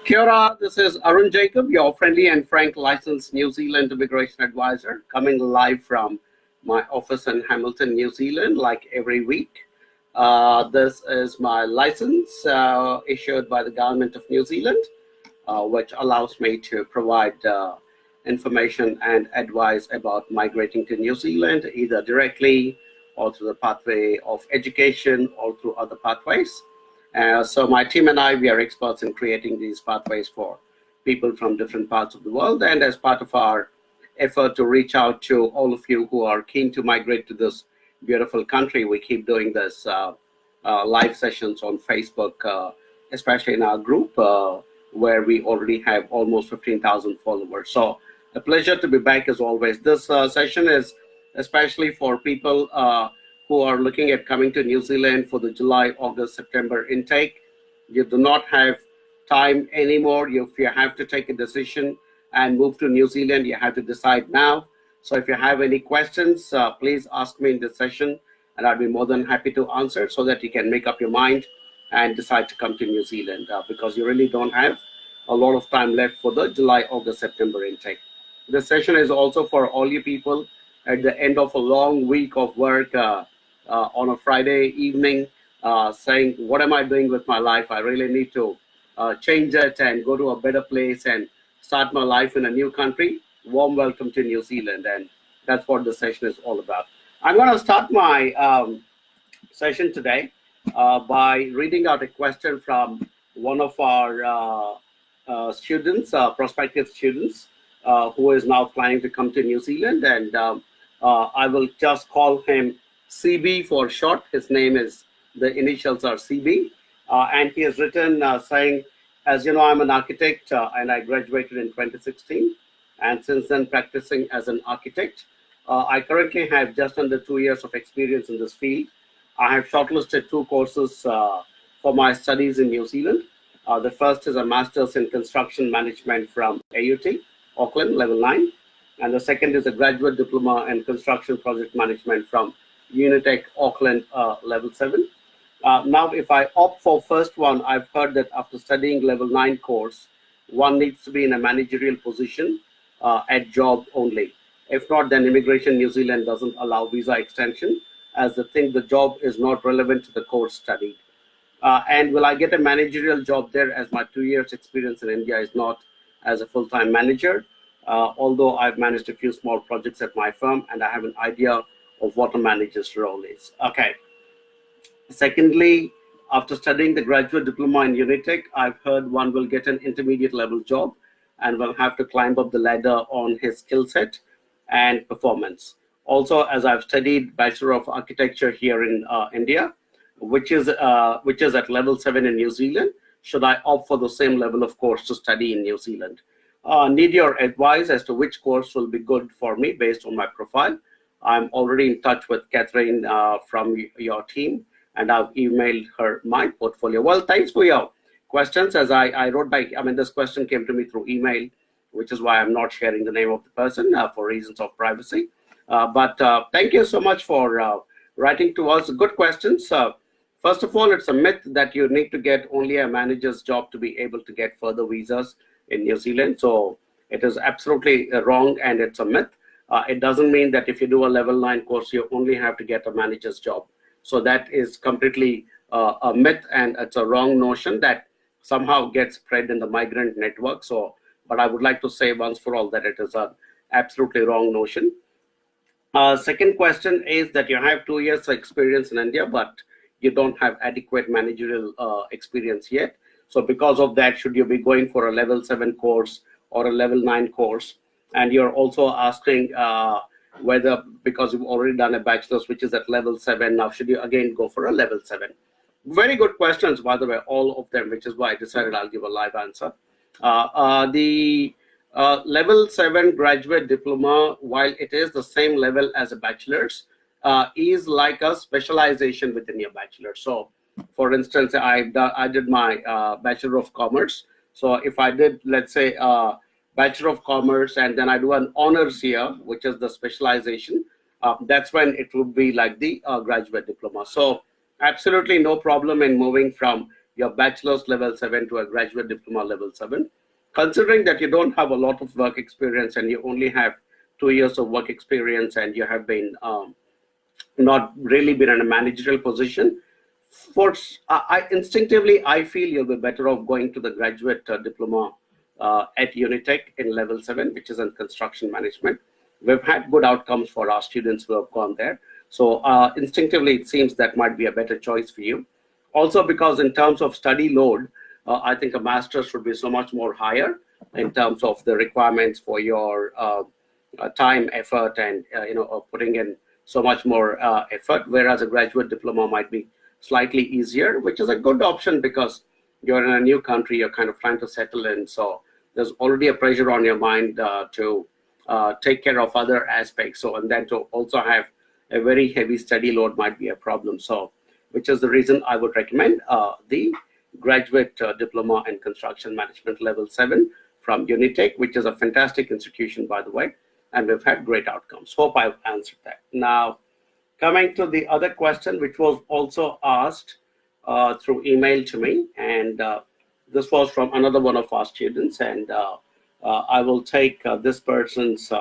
Kia ora, this is Arun Jacob, your friendly and frank licensed New Zealand immigration advisor, coming live from my office in Hamilton, New Zealand, like every week. This is my license issued by the government of New Zealand, which allows me to provide information and advice about migrating to New Zealand, either directly or through the pathway of education or through other pathways. So my team and I, we are experts in creating these pathways for people from different parts of the world. And as part of our effort to reach out to all of you who are keen to migrate to this beautiful country, we keep doing this live sessions on Facebook, especially in our group, where we already have almost 15,000 followers. So a pleasure to be back as always. This session is especially for people who are looking at coming to New Zealand for the July, August, September intake. You do not have time anymore. If you have to take a decision and move to New Zealand, you have to decide now. So if you have any questions, please ask me in this session, and I'll be more than happy to answer so that you can make up your mind and decide to come to New Zealand, because you really don't have a lot of time left for the July, August, September intake. This session is also for all you people at the end of a long week of work, on a Friday evening, saying, what am I doing with my life? I really need to change it and go to a better place and start my life in a new country. Warm welcome to New Zealand, and that's what the session is all about. I'm going to start my session today by reading out a question from one of our students, prospective students, who is now planning to come to New Zealand, and I will just call him CB for short. His name is, the initials are CB, and he has written saying, as you know, I'm an architect and I graduated in 2016, and since then practicing as an architect. I currently have just under 2 years of experience in this field. I have shortlisted 2 courses for my studies in New Zealand. The first is a Master's in Construction Management from AUT, Auckland, level 9. And the second is a graduate diploma in Construction Project Management from Unitec, Auckland, level 7. Now, if I opt for first one, I've heard that after studying level 9 course, one needs to be in a managerial position at job only. If not, then Immigration New Zealand doesn't allow visa extension, as the job is not relevant to the course studied. And will I get a managerial job there, as my 2 years experience in India is not as a full-time manager, although I've managed a few small projects at my firm and I have an idea of what a manager's role is. Okay. Secondly, after studying the graduate diploma in Unitec, I've heard one will get an intermediate level job and will have to climb up the ladder on his skill set and performance. Also, as I've studied Bachelor of Architecture here in India, which is at level 7 in New Zealand, should I opt for the same level of course to study in New Zealand? Need your advice as to which course will be good for me based on my profile. I'm already in touch with Catherine from your team, and I've emailed her my portfolio. Well, thanks for your questions. As I wrote back, this question came to me through email, which is why I'm not sharing the name of the person for reasons of privacy. But thank you so much for writing to us. Good questions. First of all, it's a myth that you need to get only a manager's job to be able to get further visas in New Zealand. So it is absolutely wrong, and it's a myth. It doesn't mean that if you do a level 9 course, you only have to get a manager's job. So that is completely a myth, and it's a wrong notion that somehow gets spread in the migrant network. So, but I would like to say once for all that it is an absolutely wrong notion. Second question is that you have 2 years of experience in India, but you don't have adequate managerial experience yet. So because of that, should you be going for a level 7 course or a level 9 course? And you're also asking whether, because you've already done a bachelor's, which is at level 7, now should you again go for a level 7? Very good questions, by the way, all of them, which is why I decided I'll give a live answer. The level 7 graduate diploma, while it is the same level as a bachelor's, is like a specialization within your bachelor. So, for instance, I did my Bachelor of Commerce. So if I did, let's say, Bachelor of Commerce, and then I do an honors here, which is the specialization, that's when it would be like the graduate diploma. So absolutely no problem in moving from your bachelor's level 7 to a graduate diploma level 7. Considering that you don't have a lot of work experience and you only have 2 years of work experience and you have been not really been in a managerial position, I instinctively I feel you'll be better off going to the graduate diploma at Unitech in level 7, which is in construction management. We've had good outcomes for our students who have gone there. So instinctively, it seems that might be a better choice for you. Also, because in terms of study load, I think a master's should be so much more higher in terms of the requirements for your time, effort, and putting in so much more effort. Whereas a graduate diploma might be slightly easier, which is a good option because you're in a new country, you're kind of trying to settle in. So there's already a pressure on your mind to take care of other aspects. So, and then to also have a very heavy study load might be a problem. So, which is the reason I would recommend the graduate diploma in construction management level 7 from Unitech, which is a fantastic institution, by the way, and we've had great outcomes. Hope I've answered that. Now, coming to the other question, which was also asked through email to me, and this was from another one of our students, and I will take this person's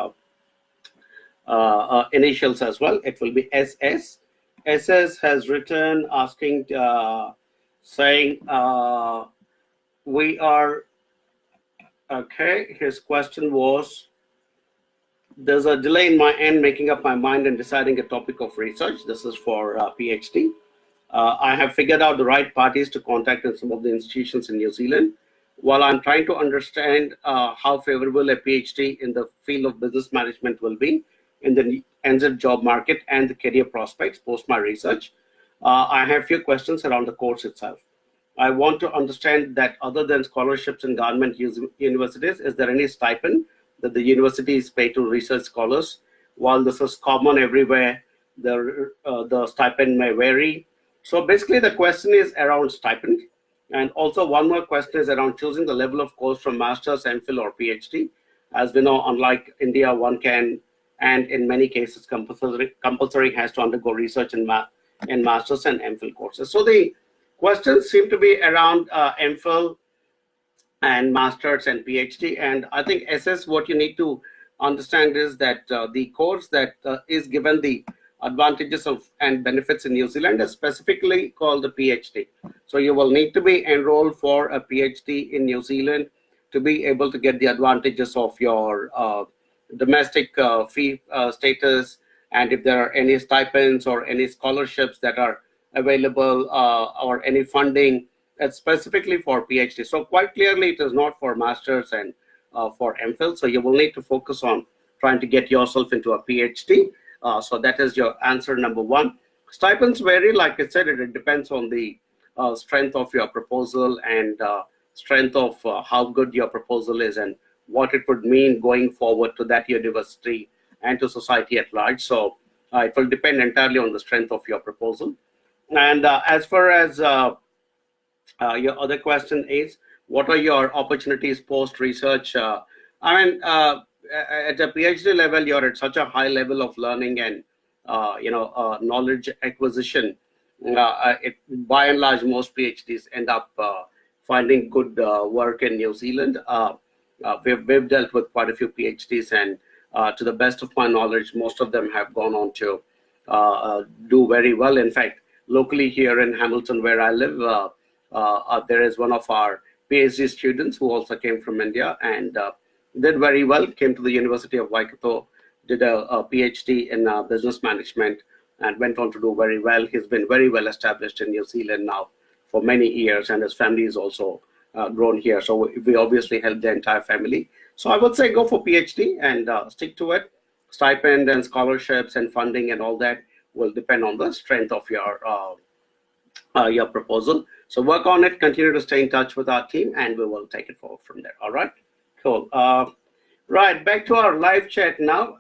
initials as well. It will be SS. SS has written asking, saying, we are, okay, his question was, there's a delay in my end making up my mind and deciding a topic of research. This is for PhD. I have figured out the right parties to contact in some of the institutions in New Zealand. While I'm trying to understand how favorable a PhD in the field of business management will be in the NZ job market and the career prospects post my research, I have a few questions around the course itself. I want to understand that other than scholarships in government universities, is there any stipend that the universities pay to research scholars? While this is common everywhere, the stipend may vary. So basically the question is around stipend. And also one more question is around choosing the level of course from master's, MPhil or PhD. As we know, unlike India, one can, and in many cases compulsory has to undergo research in master's and MPhil courses. So the questions seem to be around MPhil and master's and PhD. And I think SS, what you need to understand is that the course that is given the advantages of and benefits in New Zealand is specifically called the PhD. So you will need to be enrolled for a PhD in New Zealand to be able to get the advantages of your domestic fee status, and if there are any stipends or any scholarships that are available or any funding, it's specifically for PhD. So quite clearly it is not for masters and for MPhil. So you will need to focus on trying to get yourself into a PhD. So that is your answer number one. Stipends vary, like I said, it depends on the strength of your proposal and strength of how good your proposal is and what it would mean going forward to that university and to society at large. So it will depend entirely on the strength of your proposal. And as far as your other question is, what are your opportunities post-research? I mean, at a PhD level, you're at such a high level of learning and knowledge acquisition. By and large, most PhDs end up finding good work in New Zealand. We've dealt with quite a few PhDs, and to the best of my knowledge, most of them have gone on to do very well. In fact, locally here in Hamilton, where I live, there is one of our PhD students who also came from India and did very well, came to the University of Waikato, did a PhD in business management, and went on to do very well. He's been very well established in New Zealand now for many years, and his family is also grown here. So we obviously help the entire family. So I would say go for PhD and stick to it. Stipend and scholarships and funding and all that will depend on the strength of your proposal. So work on it, continue to stay in touch with our team, and we will take it forward from there. All right, cool. Right, back to our live chat now.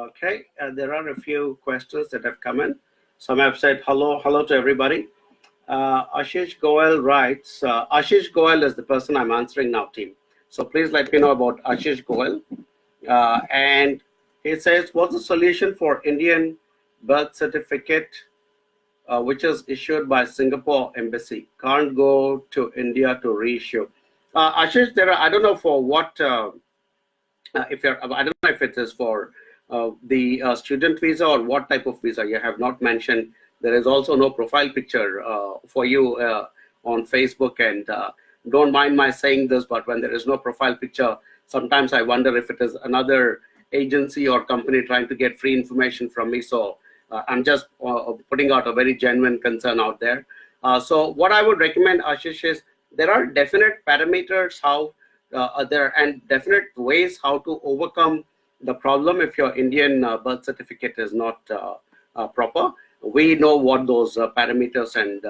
Okay, there are a few questions that have come in. Some have said hello to everybody. Ashish Goel writes, Ashish Goel is the person I'm answering now, team. So please let me know about Ashish Goel. And he says, what's the solution for Indian birth certificate which is issued by Singapore Embassy. Can't go to India to reissue. Ashish, I don't know for what, I don't know if it is for the student visa or what type of visa. You have not mentioned. There is also no profile picture for you on Facebook, and don't mind my saying this, but when there is no profile picture, sometimes I wonder if it is another agency or company trying to get free information from me. So I'm just putting out a very genuine concern out there. So what I would recommend, Ashish, is there are definite parameters how there and definite ways how to overcome the problem if your Indian birth certificate is not proper. We know what those parameters and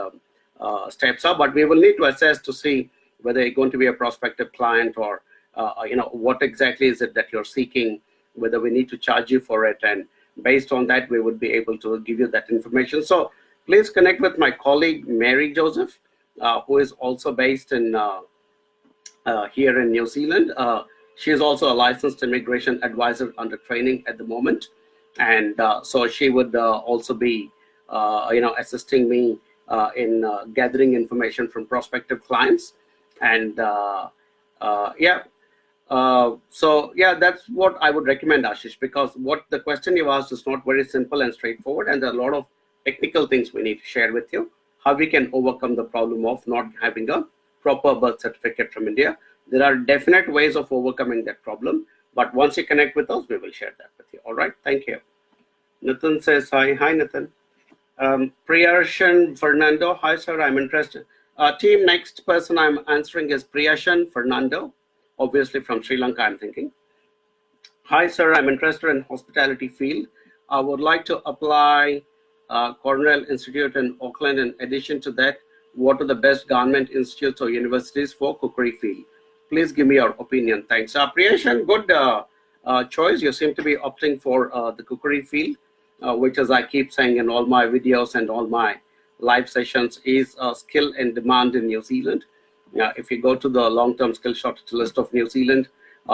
steps are, but we will need to assess to see whether you're going to be a prospective client or what exactly is it that you're seeking, whether we need to charge you for it, and based on that we would be able to give you that information. So please connect with my colleague Mary Joseph, who is also based in here in New Zealand. She is also a licensed immigration advisor under training at the moment, and so she would also be assisting me in gathering information from prospective clients. And so yeah, that's what I would recommend, Ashish, because what the question you asked is not very simple and straightforward, and there are a lot of technical things we need to share with you, how we can overcome the problem of not having a proper birth certificate from India. There are definite ways of overcoming that problem, but once you connect with us, we will share that with you. All right, thank you. Nathan says hi. Hi, Nathan. Priyashan Fernando, hi sir, I'm interested. Team, next person I'm answering is Priyashan Fernando, obviously from Sri Lanka, I'm thinking. Hi sir, I'm interested in hospitality field. I would like to apply Cornell Institute in Auckland. In addition to that, what are the best government institutes or universities for cookery field? Please give me your opinion. Thanks. Priyashan, good choice. You seem to be opting for the cookery field, which, as I keep saying in all my videos and all my live sessions, is a skill in demand in New Zealand. If you go to the long-term skill shortage list of New Zealand,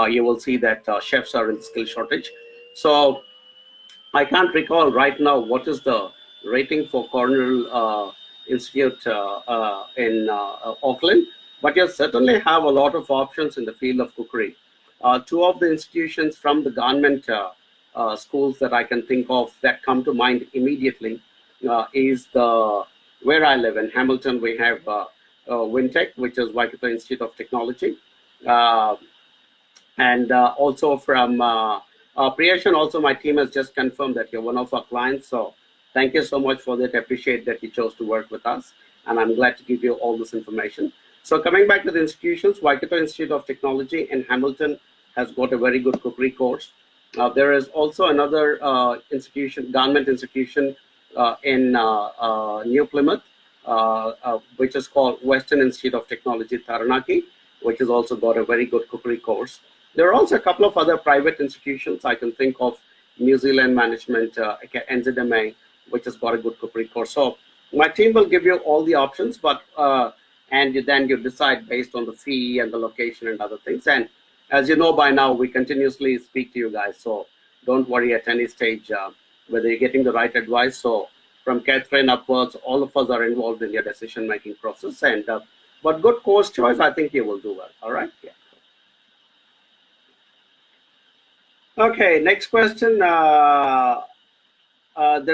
you will see that chefs are in skill shortage. So I can't recall right now what is the rating for Cornell Institute in Auckland, but you certainly have a lot of options in the field of cookery. Two of the institutions from the government schools that I can think of that come to mind immediately is where I live in Hamilton. We have Wintech, which is Waikato Institute of Technology, and also from Priyashan. Also, my team has just confirmed that you're one of our clients. So thank you so much for that. I appreciate that you chose to work with us, and I'm glad to give you all this information. So coming back to the institutions, Waikato Institute of Technology in Hamilton has got a very good cookery course. There is also another institution, government institution in New Plymouth, which is called Western Institute of Technology, Taranaki, which has also got a very good cookery course. There are also a couple of other private institutions. I can think of New Zealand Management, NZMA, which has got a good cookery course. So my team will give you all the options, but and then you decide based on the fee and the location and other things. And as you know by now, we continuously speak to you guys. So don't worry at any stage whether you're getting the right advice. So from Catherine upwards, all of us are involved in your decision-making process. And but good course choice, I think you will do well. All right. Yeah. Okay, next question. There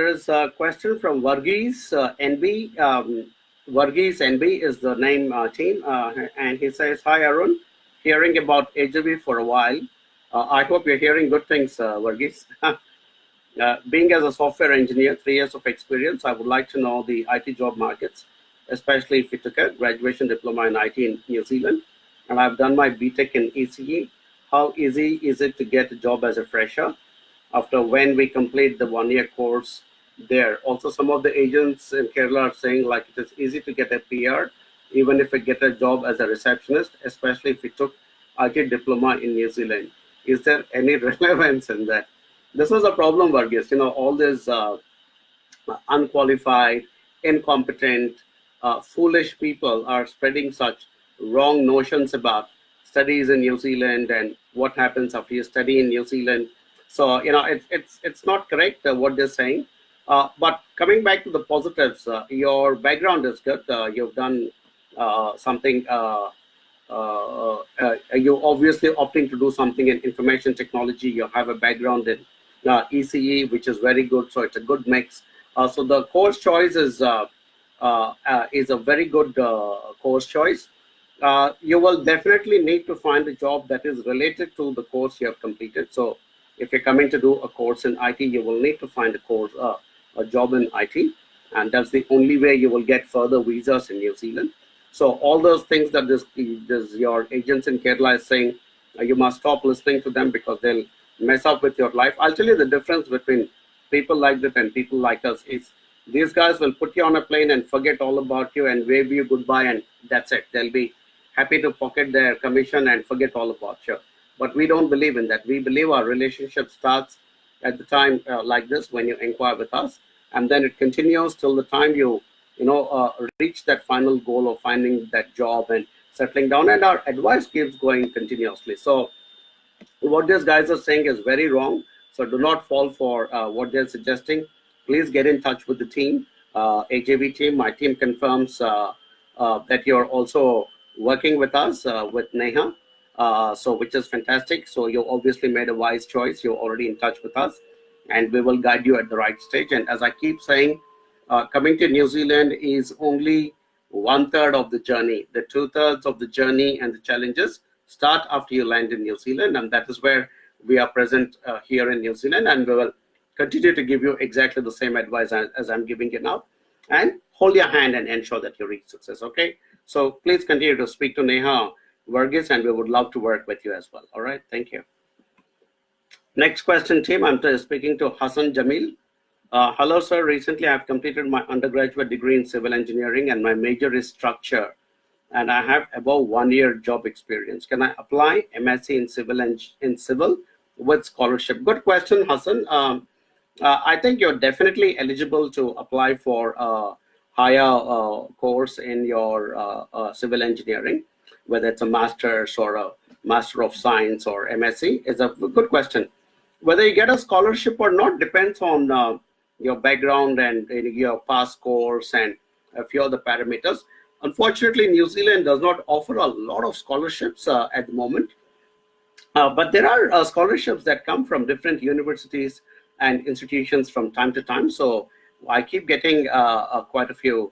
is a question from Varghese NB. Varghese NB is the name team, and he says, "Hi Arun, hearing about AJB for a while. I hope you're hearing good things, Varghese. Being as a software engineer, 3 years of experience, I would like to know the IT job markets, especially if you took a graduation diploma in IT in New Zealand, and I've done my BTech in ECE. How easy is it to get a job as a fresher after when we complete the 1-year course there? Also, some of the agents in Kerala are saying like it is easy to get a PR, even if we get a job as a receptionist, especially if we took IT diploma in New Zealand. Is there any relevance in that?" This was a problem, Varghese. All these unqualified, incompetent, foolish people are spreading such wrong notions about studies in New Zealand and what happens after you study in New Zealand. So it's not correct what they're saying. But coming back to the positives, your background is good. You've done something. You obviously opting to do something in information technology. You have a background in ECE, which is very good. So it's a good mix. So the course choice is a very good course choice. You will definitely need to find a job that is related to the course you have completed. So if you're coming to do a course in IT, you will need to find a job in IT, and that's the only way you will get further visas in New Zealand. So all those things that this your agents in Kerala is saying, you must stop listening to them because they'll mess up with your life. I'll tell you the difference between people like that and people like us is these guys will put you on a plane and forget all about you and wave you goodbye, and that's it. They'll be happy to pocket their commission and forget all about you. But we don't believe in that. We believe our relationship starts at the time like this when you inquire with us, and then it continues till the time you reach that final goal of finding that job and settling down. And our advice keeps going continuously. So what these guys are saying is very wrong. So do not fall for what they're suggesting. Please get in touch with the team, AJV team. My team confirms that you're also working with us, with Neha, so which is fantastic. So you obviously made a wise choice. You're already in touch with us, and we will guide you at the right stage. And as I keep saying, coming to New Zealand is only 1/3 of the journey. The 2/3 of the journey and the challenges start after you land in New Zealand, and that is where we are present here in New Zealand, and we will continue to give you exactly the same advice as I'm giving you now, and hold your hand and ensure that you reach success. Okay, so please continue to speak to Neha Varghese, and we would love to work with you as well. All right, thank you. Next question, team. I'm speaking to Hassan Jamil. Hello, sir. Recently, I've completed my undergraduate degree in civil engineering, and my major is structure, and I have about 1 year job experience. Can I apply MSc in civil with scholarship? Good question, Hassan. I think you're definitely eligible to apply for a higher course in your civil engineering, whether it's a master's or a master of science or MSc. Is a good question. Whether you get a scholarship or not depends on your background and your past course and a few other parameters. Unfortunately, New Zealand does not offer a lot of scholarships at the moment. But there are scholarships that come from different universities and institutions from time to time. So I keep getting quite a few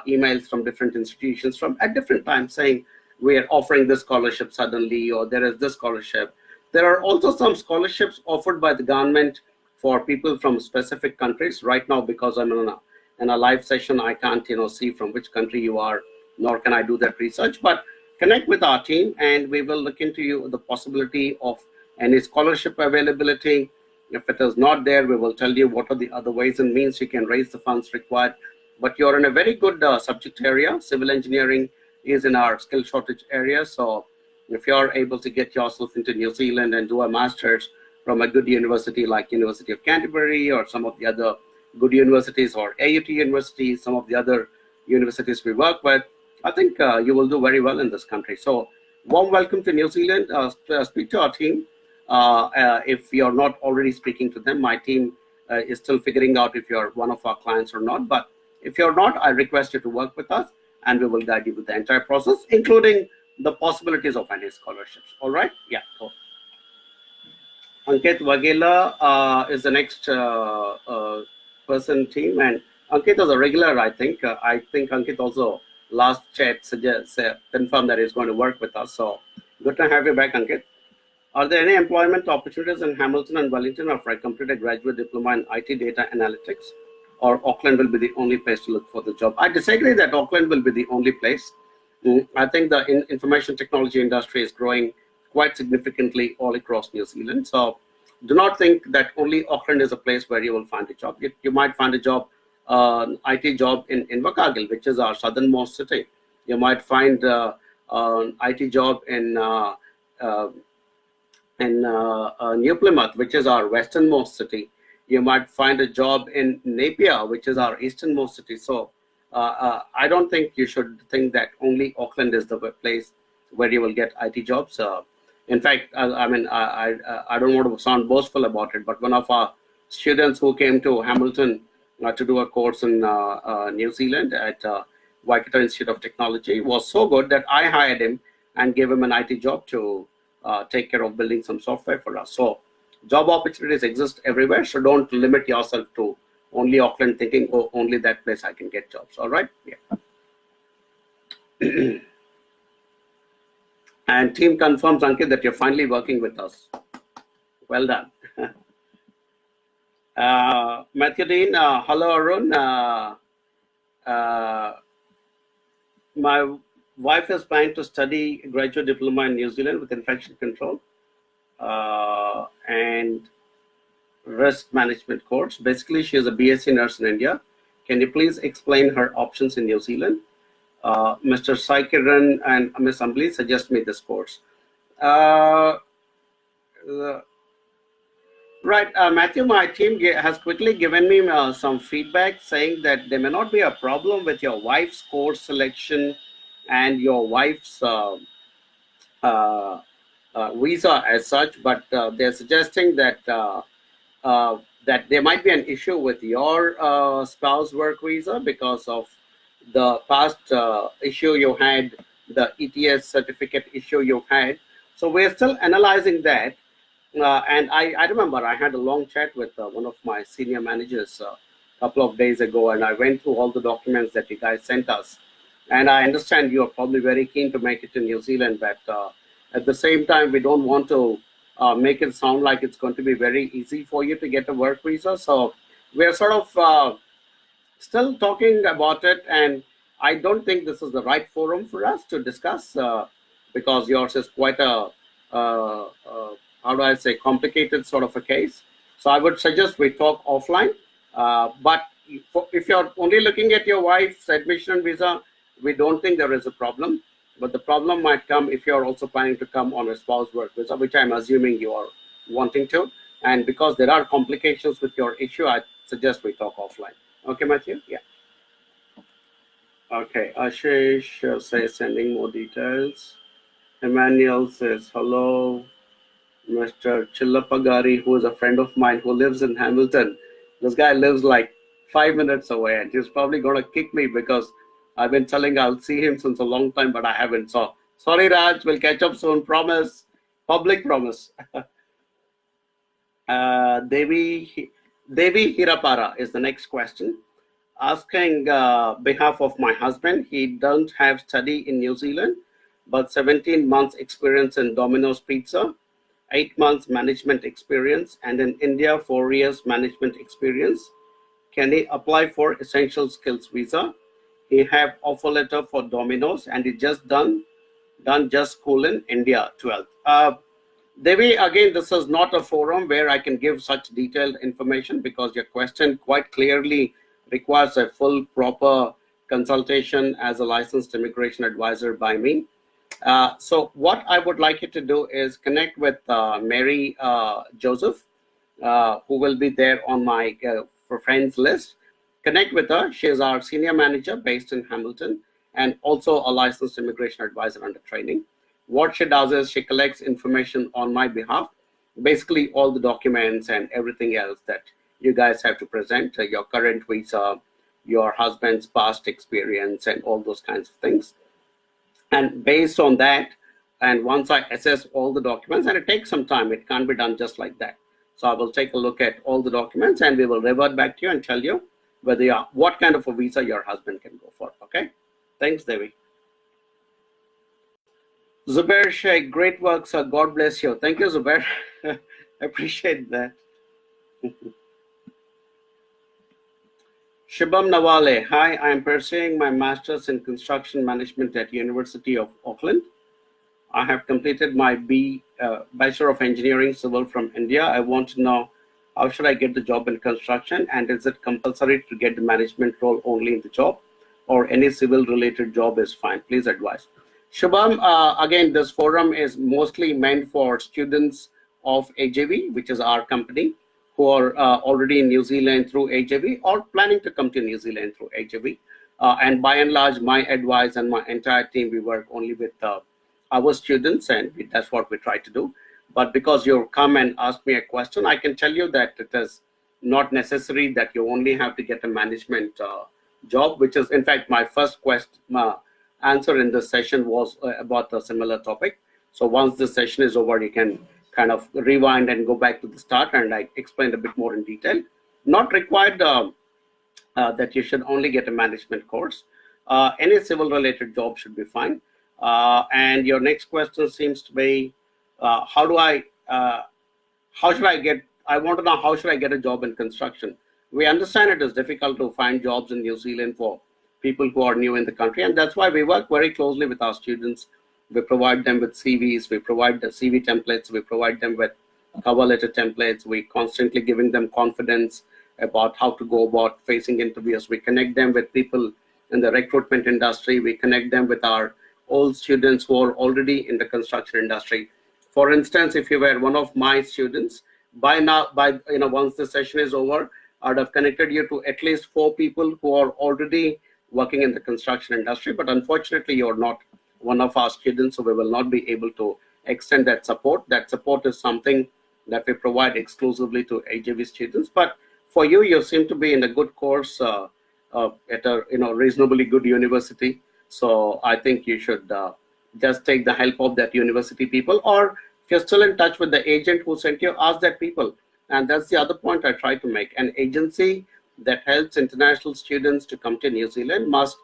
emails from different institutions from at different times saying we are offering this scholarship suddenly, or there is this scholarship. There are also some scholarships offered by the government for people from specific countries. Right now, because I'm in a live session, I can't see from which country you are, nor can I do that research. But connect with our team, and we will look into the possibility of any scholarship availability. If it is not there, we will tell you what are the other ways and means you can raise the funds required. But you're in a very good subject area. Civil engineering is in our skill shortage area. So if you're able to get yourself into New Zealand and do a master's from a good university like University of Canterbury or some of the other good universities, or AUT universities, some of the other universities we work with, I think you will do very well in this country. So warm welcome to New Zealand. Speak to our team. If you're not already speaking to them, my team is still figuring out if you're one of our clients or not. But if you're not, I request you to work with us, and we will guide you with the entire process, including the possibilities of any scholarships. All right? Yeah, cool. Ankit Vagela is the next person team, and Ankit is a regular, I think. I think Ankit also last chat suggests confirmed that he's going to work with us. So good to have you back, Ankit. Are there any employment opportunities in Hamilton and Wellington after I complete a graduate diploma in IT data analytics, or Auckland will be the only place to look for the job? I disagree that Auckland will be the only place. I think the information technology industry is growing quite significantly all across New Zealand. So do not think that only Auckland is a place where you will find a job. You might find a job, IT job in Invercargill, which is our southernmost city. You might find an IT job in New Plymouth, which is our westernmost city. You might find a job in Napier, which is our easternmost city. So I don't think you should think that only Auckland is the place where you will get IT jobs. In fact, I mean, I don't want to sound boastful about it, but one of our students who came to Hamilton to do a course in New Zealand at Waikato Institute of Technology. It was so good that I hired him and gave him an IT job to take care of building some software for us. So job opportunities exist everywhere, so don't limit yourself to only Auckland thinking, oh, only that place I can get jobs. All right? Yeah. And team confirms, Ankit, that you're finally working with us. Well done. Matthew Dean, hello Arun. My wife is planning to study graduate diploma in New Zealand with infection control and risk management course. Basically, she is a BSc nurse in India. Can you please explain her options in New Zealand? Mr. Saikiran and Ms. Ambli suggest me this course. Right, Matthew, my team has quickly given me some feedback saying that there may not be a problem with your wife's course selection and your wife's visa as such, but they're suggesting that that there might be an issue with your spouse work visa because of the past issue you had, the ETS certificate issue you had. So we're still analyzing that. And I remember I had a long chat with one of my senior managers a couple of days ago, and I went through all the documents that you guys sent us. And I understand you are probably very keen to make it to New Zealand, but at the same time, we don't want to make it sound like it's going to be very easy for you to get a work visa. So we're sort of still talking about it, and I don't think this is the right forum for us to discuss because yours is quite a how do I say, complicated sort of a case. So I would suggest we talk offline. But if you're only looking at your wife's admission visa, we don't think there is a problem. But the problem might come if you're also planning to come on a spouse work visa, which I'm assuming you are wanting to. And because there are complications with your issue, I suggest we talk offline. Okay, Matthew? Yeah. Okay, Ashish says sending more details. Emmanuel says hello. Mr. Chillapagari, who is a friend of mine who lives in Hamilton. This guy lives like 5 minutes away, and he's probably going to kick me because I've been telling I'll see him since a long time, but I haven't. So sorry, Raj, we'll catch up soon. Promise. Public promise. Devi Hirapara is the next question. Asking behalf of my husband, he doesn't have study in New Zealand, but 17 months experience in Domino's Pizza, 8 months management experience, and in India 4 years management experience. Can he apply for essential skills visa? He have offer letter for Domino's and he just done just school in India 12th. Devi, again, this is not a forum where I can give such detailed information because your question quite clearly requires a full proper consultation as a licensed immigration advisor by me. So what I would like you to do is connect with Mary Joseph, who will be there on my for friends list. Connect with her. She is our senior manager based in Hamilton and also a licensed immigration advisor under training. What she does is she collects information on my behalf, basically all the documents and everything else that you guys have to present, your current visa, your husband's past experience, and all those kinds of things. And based on that, and once I assess all the documents, and it takes some time, it can't be done just like that. So I will take a look at all the documents and we will revert back to you and tell you whether you are, what kind of a visa your husband can go for. Okay. Thanks, Devi. Zubair Sheikh, great work, sir. God bless you. Thank you, Zubair. I appreciate that. Shubham Nawale, hi, I am pursuing my master's in construction management at University of Auckland. I have completed my Bachelor of Engineering Civil from India. I want to know how should I get the job in construction, and is it compulsory to get the management role only in the job, or any civil related job is fine? Please advise. Shubham, again, this forum is mostly meant for students of AJV, which is our company, who are already in New Zealand through AJV or planning to come to New Zealand through AJV. And by and large, my advice and my entire team, we work only with our students, and that's what we try to do. But because you come and ask me a question, I can tell you that it is not necessary that you only have to get a management job, which is in fact my first answer in this session was about a similar topic. So once this session is over, you can kind of rewind and go back to the start, and I explained a bit more in detail. Not required that you should only get a management course. Any civil related job should be fine. And your next question seems to be, how should I get, I want to know how should I get a job in construction? We understand it is difficult to find jobs in New Zealand for people who are new in the country, and that's why we work very closely with our students. We provide them with CVs, we provide the CV templates, we provide them with cover letter templates, we constantly giving them confidence about how to go about facing interviews. We connect them with people in the recruitment industry, we connect them with our old students who are already in the construction industry. For instance, if you were one of my students, once the session is over, I'd have connected you to at least 4 people who are already working in the construction industry. But unfortunately, you're not one of our students, so we will not be able to extend that support. That support is something that we provide exclusively to AJV students. But for you, you seem to be in a good course at a reasonably good university. So I think you should just take the help of that university people, or if you're still in touch with the agent who sent you, ask that people. And that's the other point I try to make. An agency that helps international students to come to New Zealand must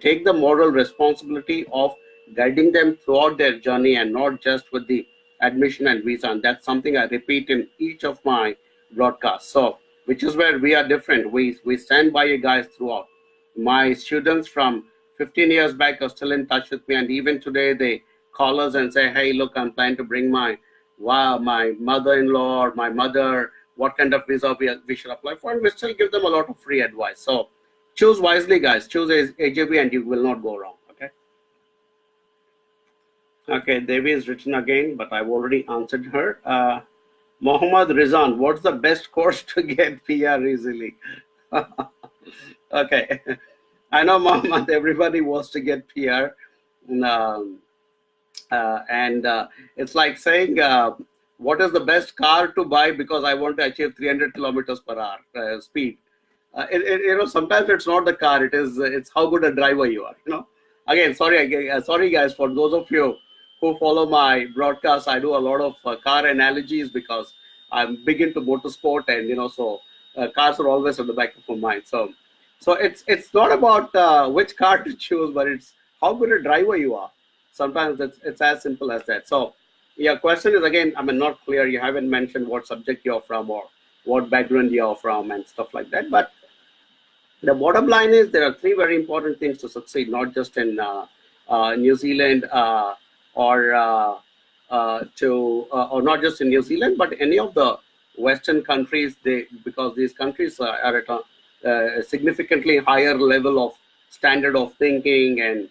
take the moral responsibility of guiding them throughout their journey, and not just with the admission and visa. And that's something I repeat in each of my broadcasts. So, which is where we are different. We stand by you guys throughout. My students from 15 years back are still in touch with me, and even today they call us and say, hey, look, I'm planning to bring my mother-in-law or my mother, what kind of visa we should apply for, and we still give them a lot of free advice. So choose wisely, guys. Choose AJB and you will not go wrong. Okay, Devi is written again, but I've already answered her. Mohammad Rizan, what's the best course to get PR easily? Okay, I know, Mohammad, everybody wants to get PR. It's like saying, what is the best car to buy because I want to achieve 300 kilometers per hour speed. Sometimes it's not the car, it's how good a driver you are. Again, sorry guys, for those of you who follow my broadcast, I do a lot of car analogies because I'm big into motorsport, and so cars are always at the back of my mind. So it's not about which car to choose, but it's how good a driver you are. Sometimes it's as simple as that. So your question is, again, not clear. You haven't mentioned what subject you're from or what background you're from and stuff like that. But the bottom line is there are 3 very important things to succeed, not just in New Zealand or not just in New Zealand, but any of the Western countries. Because these countries are at a significantly higher level of standard of thinking and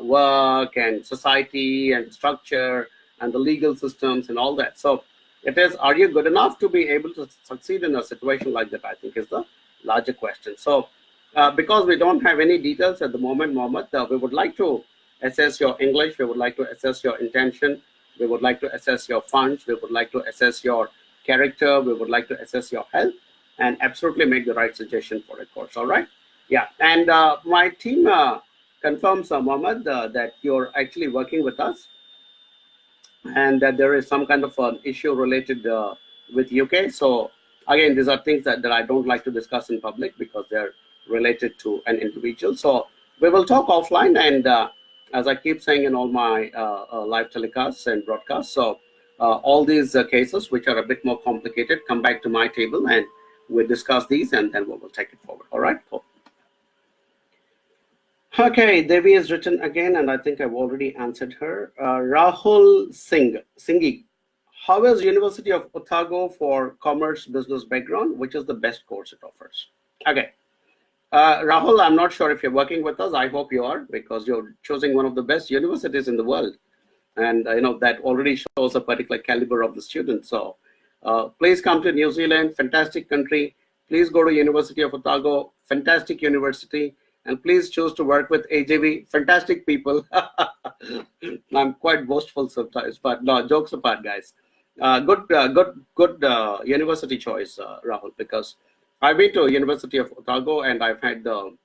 work and society and structure and the legal systems and all that. So it is, are you good enough to be able to succeed in a situation like that, I think is the larger question. So because we don't have any details at the moment, Mohammed, we would like to assess your English, we would like to assess your intention, we would like to assess your funds, we would like to assess your character, we would like to assess your health, and absolutely make the right suggestion for a course. All right? Yeah, and my team confirms, Mohammed, that you're actually working with us, and that there is some kind of an issue related with UK. So again, these are things that I don't like to discuss in public because they're related to an individual. So we will talk offline, and as I keep saying in all my live telecasts and broadcasts, so all these cases which are a bit more complicated come back to my table and we'll discuss these, and then we will take it forward. All right, cool. Okay, Devi is written again, and I think I've already answered her. Rahul Singhi, how is University of Otago for commerce business background? Which is the best course it offers? Okay, Rahul, I'm not sure if you're working with us. I hope you are, because you're choosing one of the best universities in the world, and that already shows a particular caliber of the students. So please come to New Zealand, fantastic country. Please go to University of Otago, fantastic university. And please choose to work with AJV, fantastic people. I'm quite boastful sometimes, but no, jokes apart, guys. Good university choice, Rahul, because I've been to University of Otago and I've had the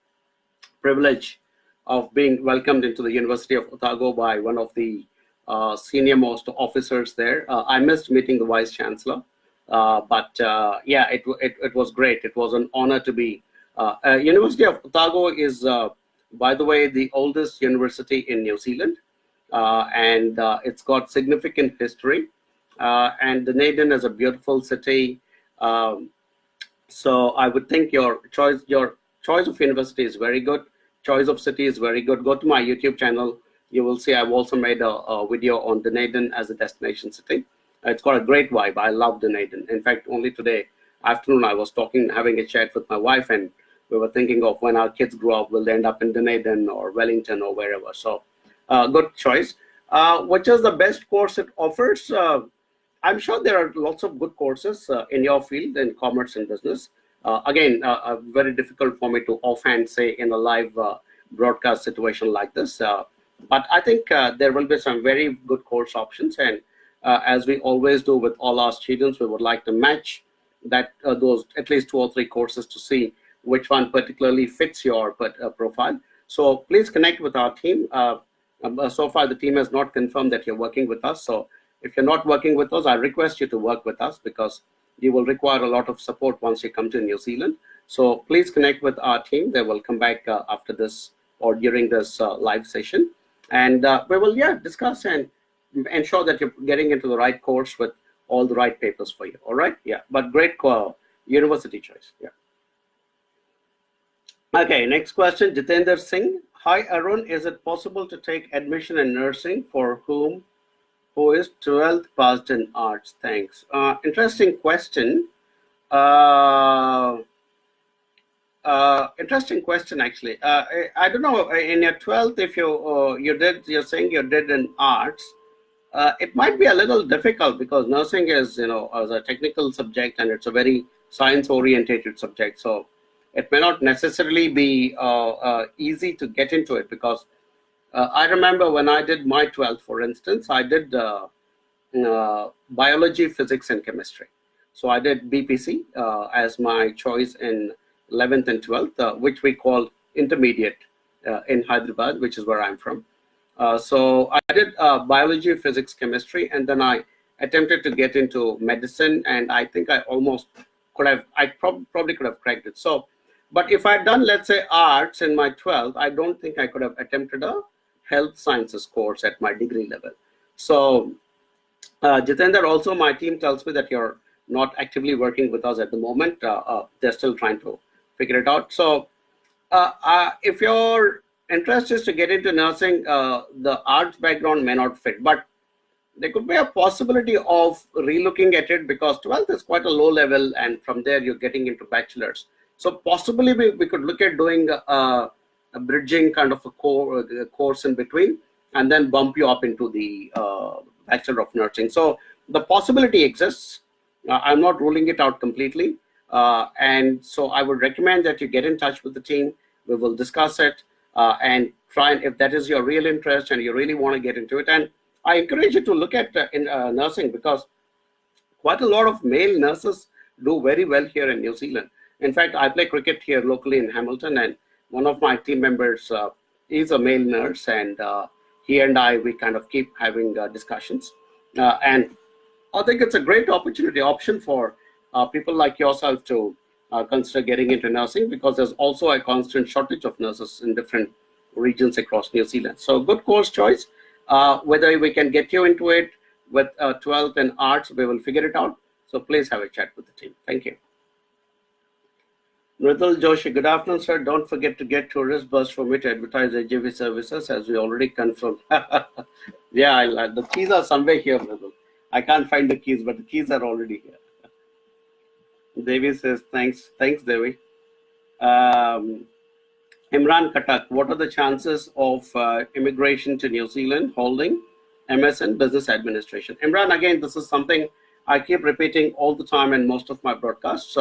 privilege of being welcomed into the University of Otago by one of the senior most officers there. I missed meeting the Vice Chancellor, but yeah, it was great. It was an honor to be. University of Otago is, by the way, the oldest university in New Zealand, and it's got significant history. And Dunedin is a beautiful city. So I would think your choice of university is very good. Choice of city is very good. Go to my YouTube channel. You will see I've also made a video on Dunedin as a destination city. It's got a great vibe. I love Dunedin. In fact, only today afternoon I was having a chat with my wife, and we were thinking of when our kids grow up, will they end up in Dunedin or Wellington or wherever. So good choice. Which is the best course it offers? I'm sure there are lots of good courses in your field in commerce and business. Again, very difficult for me to offhand say in a live broadcast situation like this. But I think there will be some very good course options. And as we always do with all our students, we would like to match those at least 2 or 3 courses to see which one particularly fits your profile. So please connect with our team. So far, the team has not confirmed that you're working with us. So if you're not working with us, I request you to work with us because you will require a lot of support once you come to New Zealand. So please connect with our team. They will come back after this or during this live session. And we will, discuss and ensure that you're getting into the right course with all the right papers for you. All right? Yeah, but great university choice. Yeah. Okay, next question, Jitendra Singh. Hi, Arun. Is it possible to take admission in nursing for who is 12th passed in arts? Thanks. Interesting question. Interesting question, actually. I don't know, in your 12th, if you're saying you did in arts, it might be a little difficult because nursing is, as a technical subject and it's a very science-orientated subject. So it may not necessarily be easy to get into it because I remember when I did my 12th, for instance, I did biology, physics, and chemistry. So I did BPC as my choice in 11th and 12th, which we call intermediate in Hyderabad, which is where I'm from. So I did biology, physics, chemistry, and then I attempted to get into medicine, and I think I almost could have, probably could have cracked it. So, but if I'd done, let's say, arts in my 12th, I don't think I could have attempted a health sciences course at my degree level. So Jitendra, also my team tells me that you're not actively working with us at the moment. They're still trying to figure it out. So if your interest is to get into nursing, the arts background may not fit, but there could be a possibility of relooking at it because 12th is quite a low level, and from there you're getting into bachelor's. So possibly we could look at doing a bridging kind of a course in between, and then bump you up into the Bachelor of Nursing. So the possibility exists. I'm not ruling it out completely. And so I would recommend that you get in touch with the team. We will discuss it and try, and if that is your real interest and you really want to get into it. And I encourage you to look at nursing because quite a lot of male nurses do very well here in New Zealand. In fact, I play cricket here locally in Hamilton, and one of my team members is a male nurse, and he and we kind of keep having discussions. And I think it's a great option for people like yourself to consider getting into nursing because there's also a constant shortage of nurses in different regions across New Zealand. So good course choice. Whether we can get you into it with 12th and arts, we will figure it out. So please have a chat with the team. Thank you. Mridul Joshi, good afternoon, sir. Don't forget to get tourist bus for me to advertise AJV services as we already confirmed. Yeah, the keys are somewhere here, Mridul. I can't find the keys, but the keys are already here. Devi says, thanks, Devi. Imran Katak, what are the chances of immigration to New Zealand holding MS in Business Administration? Imran, again, this is something I keep repeating all the time in most of my broadcasts.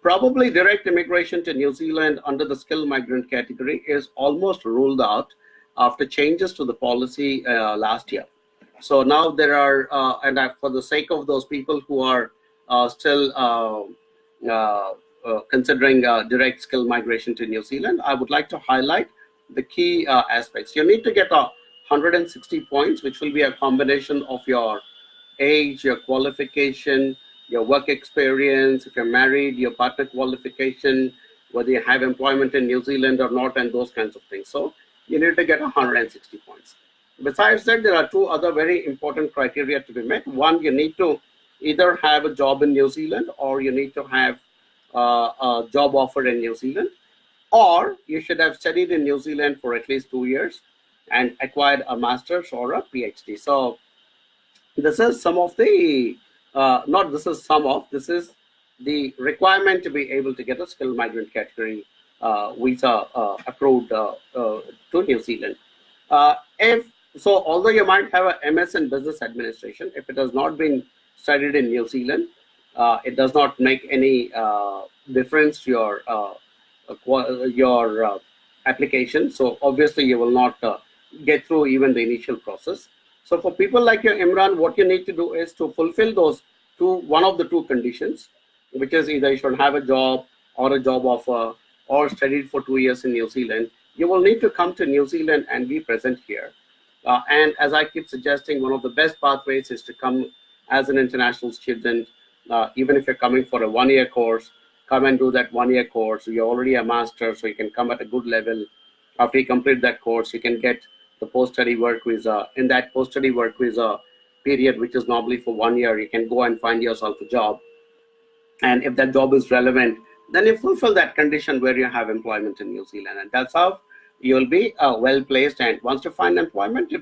Probably direct immigration to New Zealand under the skilled migrant category is almost ruled out after changes to the policy last year. So now there are, for the sake of those people who are still considering direct skill migration to New Zealand, I would like to highlight the key aspects. You need to get 160 points, which will be a combination of your age, your qualification, your work experience, if you're married, your partner qualification, whether you have employment in New Zealand or not, and those kinds of things. So you need to get 160 points. Besides that, there are two other very important criteria to be met. One, you need to either have a job in New Zealand, or you need to have a job offer in New Zealand, or you should have studied in New Zealand for at least 2 years and acquired a master's or a PhD. So this is some of the not this is some of this is the requirement to be able to get a skilled migrant category visa approved to New Zealand. If so, although you might have a MS in business administration, if it has not been studied in New Zealand, it does not make any difference to your application. So obviously you will not get through even the initial process. So for people like you, Imran, what you need to do is to fulfill those one of the two conditions, which is either you should have a job or a job offer or studied for 2 years in New Zealand. You will need to come to New Zealand and be present here. And as I keep suggesting, one of the best pathways is to come as an international student. Even if you're coming for a 1-year course, come and do that 1-year course. You're already a master, so you can come at a good level. After you complete that course, you can get the post-study work visa. In that post-study work visa period, which is normally for 1 year, you can go and find yourself a job. And if that job is relevant, then you fulfill that condition where you have employment in New Zealand. And that's how you'll be well placed. And once you find employment,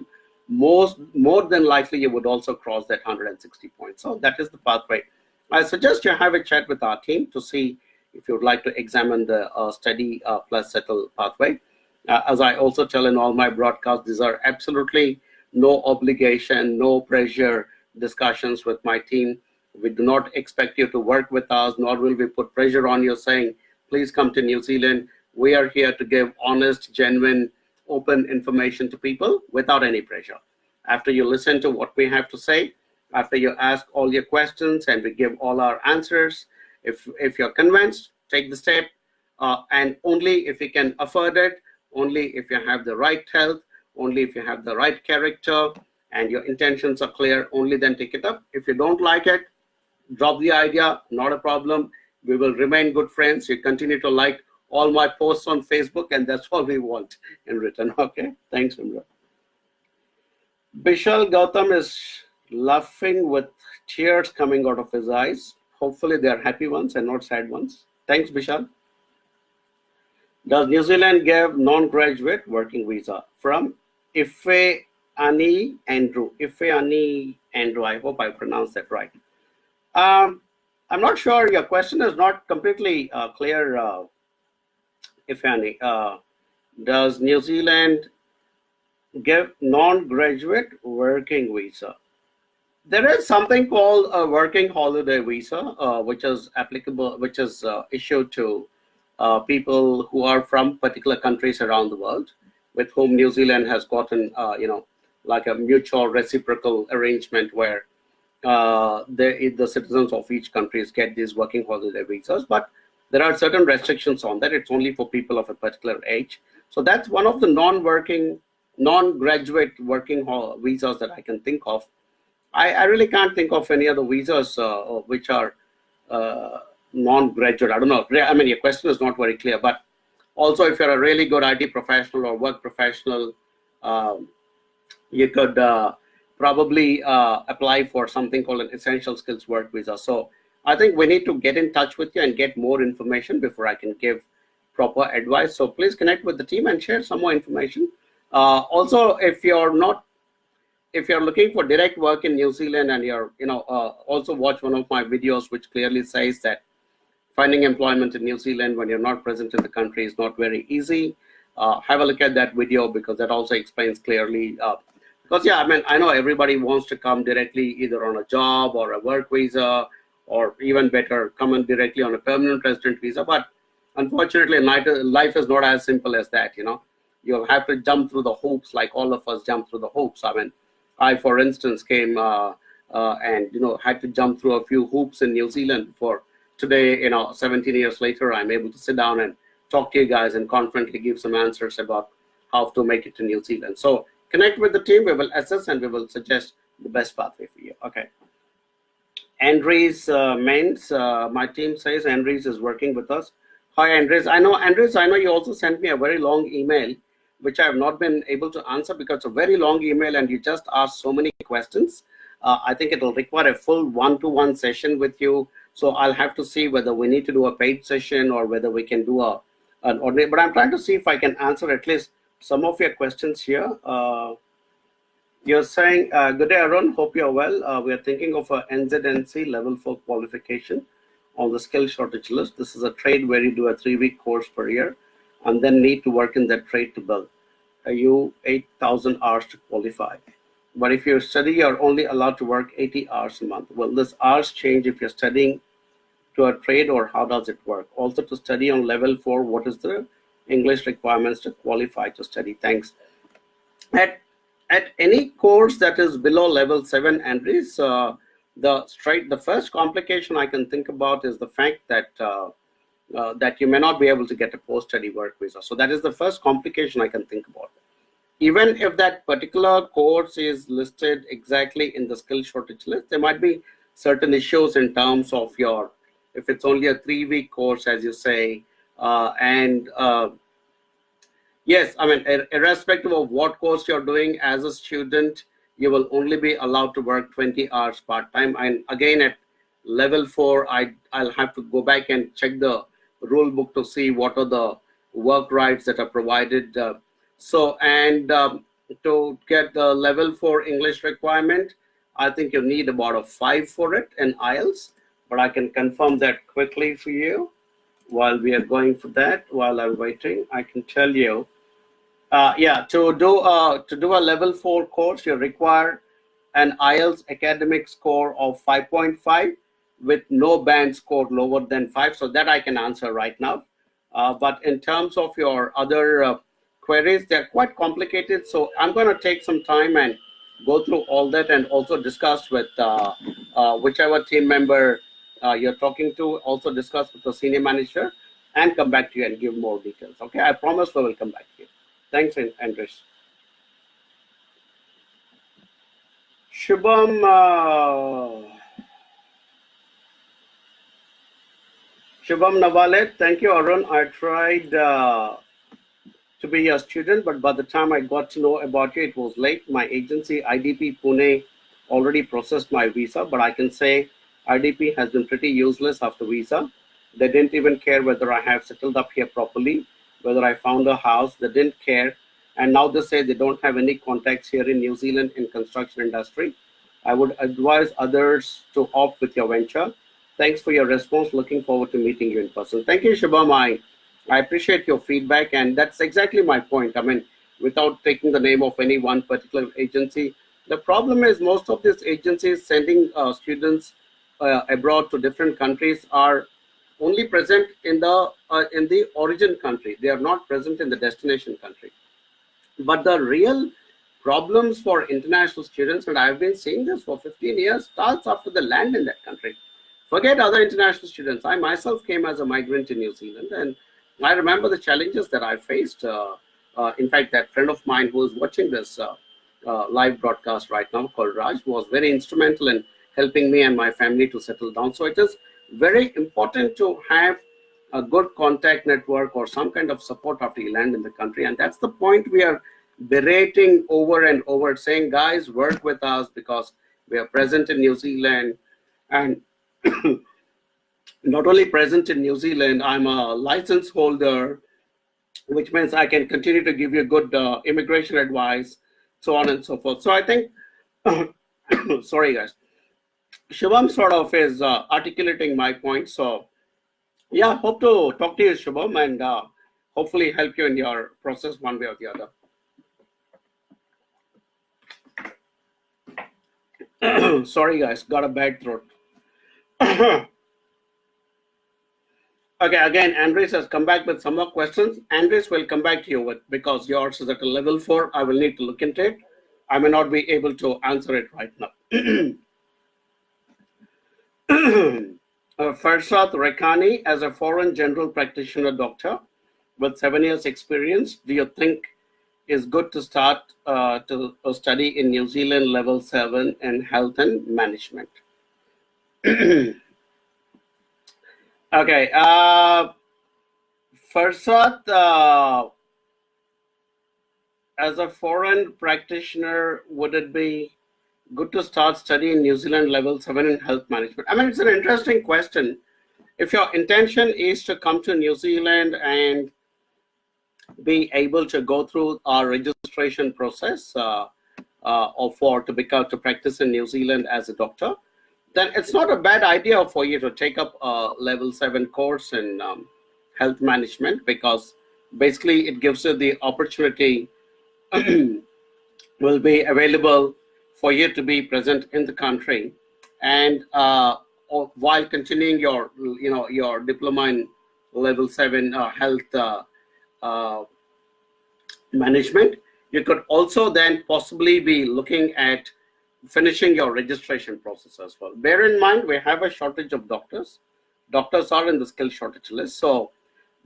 more than likely you would also cross that 160 points. So that is the pathway. I suggest you have a chat with our team to see if you would like to examine the study plus settle pathway. As I also tell in all my broadcasts, these are absolutely no obligation, no pressure discussions with my team. We do not expect you to work with us, nor will we put pressure on you saying, please come to New Zealand. We are here to give honest, genuine, open information to people without any pressure. After you listen to what we have to say, after you ask all your questions and we give all our answers, if you're convinced, take the step. And only if you can afford it, only if you have the right health, only if you have the right character and your intentions are clear, only then take it up. If you don't like it, drop the idea, not a problem. We will remain good friends. You continue to like all my posts on Facebook, and that's all we want in return. Okay, thanks, Imran. Bishal Gautam is laughing with tears coming out of his eyes. Hopefully they're happy ones and not sad ones. Thanks, Bishal. Does New Zealand give non-graduate working visa? From Ife Ani Andrew. Ife Ani Andrew, I hope I pronounced that right. I'm not sure, your question is not completely clear, Ife Ani. Does New Zealand give non-graduate working visa? There is something called a working holiday visa, which is applicable, which is issued to people who are from particular countries around the world, with whom New Zealand has gotten, like a mutual reciprocal arrangement where the citizens of each country get these working holiday visas. But there are certain restrictions on that. It's only for people of a particular age. So that's one of the non-graduate working visas that I can think of. I really can't think of any other visas which are non-graduate. I don't know. I mean, your question is not very clear. But also, if you're a really good IT professional or work professional, you could probably apply for something called an essential skills work visa. So I think we need to get in touch with you and get more information before I can give proper advice. So please connect with the team and share some more information. Also, if you're looking for direct work in New Zealand and you're, also watch one of my videos which clearly says that finding employment in New Zealand when you're not present in the country is not very easy. Have a look at that video, because that also explains clearly. Because yeah, I mean, I know everybody wants to come directly either on a job or a work visa, or even better, come in directly on a permanent resident visa. But unfortunately, life is not as simple as that. You'll have to jump through the hoops like all of us jump through the hoops. I mean, I, for instance, came and had to jump through a few hoops in New Zealand for today. 17 years later, I'm able to sit down and talk to you guys and confidently give some answers about how to make it to New Zealand. So connect with the team. We will assess and we will suggest the best pathway for you. Okay. Andres Mains, my team says Andres is working with us. Hi, Andres. Andres, I know you also sent me a very long email, which I have not been able to answer because it's a very long email and you just asked so many questions. I think it will require a full one-to-one session with you. So I'll have to see whether we need to do a paid session or whether we can do an ordinary. But I'm trying to see if I can answer at least some of your questions here. You're saying, good day, Arun. Hope you're well. We are thinking of a NZNC level 4 qualification on the skill shortage list. This is a trade where you do a 3-week course per year and then need to work in that trade to build. You 8,000 hours to qualify. But if you study, you're only allowed to work 80 hours a month. Will this hours change if you're studying to a trade, or how does it work? Also, to study on level 4, what is the English requirements to qualify to study? Thanks. At any course that is below level 7, Andres, the first complication I can think about is the fact that that you may not be able to get a post-study work visa. So that is the first complication I can think about. Even if that particular course is listed exactly in the skill shortage list, there might be certain issues in terms of if it's only a 3-week course, as you say, yes, I mean, irrespective of what course you're doing as a student, you will only be allowed to work 20 hours part-time. And again, at level 4, I'll have to go back and check the rule book to see what are the work rights that are provided. To get the level 4 English requirement, I think you need about a 5 for it in IELTS, but I can confirm that quickly for you. While we are going for that, while I'm waiting, I can tell you. To do a level 4 course, you require an IELTS academic score of 5.5 with no band score lower than 5. So that I can answer right now. But in terms of your other queries, they're quite complicated. So I'm going to take some time and go through all that and also discuss with whichever team member you're talking to, also discuss with the senior manager and come back to you and give more details. Okay, I promise we will come back to you. Thanks, Andres. Shubham, Shubham Navalet, thank you, Arun. I tried to be a student, but by the time I got to know about you, it was late. My agency, IDP Pune, already processed my visa, but I can say IDP has been pretty useless after visa. They didn't even care whether I have settled up here properly, whether I found a house. They didn't care. And now they say they don't have any contacts here in New Zealand in construction industry. I would advise others to opt with your venture. Thanks for your response. Looking forward to meeting you in person. Thank you, Shubham. I appreciate your feedback, and that's exactly my point. I mean, without taking the name of any one particular agency, the problem is most of these agencies sending students abroad to different countries are only present in the origin country. They are not present in the destination country. But the real problems for international students, and I've been seeing this for 15 years, starts after they land in that country. Forget other international students. I myself came as a migrant in New Zealand, and I remember the challenges that I faced. In fact, that friend of mine who is watching this live broadcast right now, called Raj, was very instrumental in helping me and my family to settle down. So it is very important to have a good contact network or some kind of support after you land in the country. And that's the point we are berating over and over, saying, guys, work with us because we are present in New Zealand. And not only present in New Zealand, I'm a license holder, which means I can continue to give you good immigration advice, so on and so forth. So I think, sorry guys, Shubham sort of is articulating my point. So yeah, hope to talk to you, Shubham, and hopefully help you in your process one way or the other. Sorry guys, got a bad throat. Okay, again, Andres has come back with some more questions. Andres will come back to you with, because yours is at a level 4. I will need to look into it. I may not be able to answer it right now. Farsad Rekani, as a foreign general practitioner doctor with 7 years experience, do you think is good to start to study in New Zealand level 7 in health and management? Okay, Farsad, as a foreign practitioner, would it be good to start studying New Zealand level 7 in health management? I mean, it's an interesting question. If your intention is to come to New Zealand and be able to go through our registration process to practice in New Zealand as a doctor, then it's not a bad idea for you to take up a level 7 course in health management, because basically it gives you the opportunity will be available for you to be present in the country, and while continuing your your diploma in level 7 health management, you could also then possibly be looking at finishing your registration process as well. Bear in mind, we have a shortage of doctors. Doctors are in the skill shortage list. So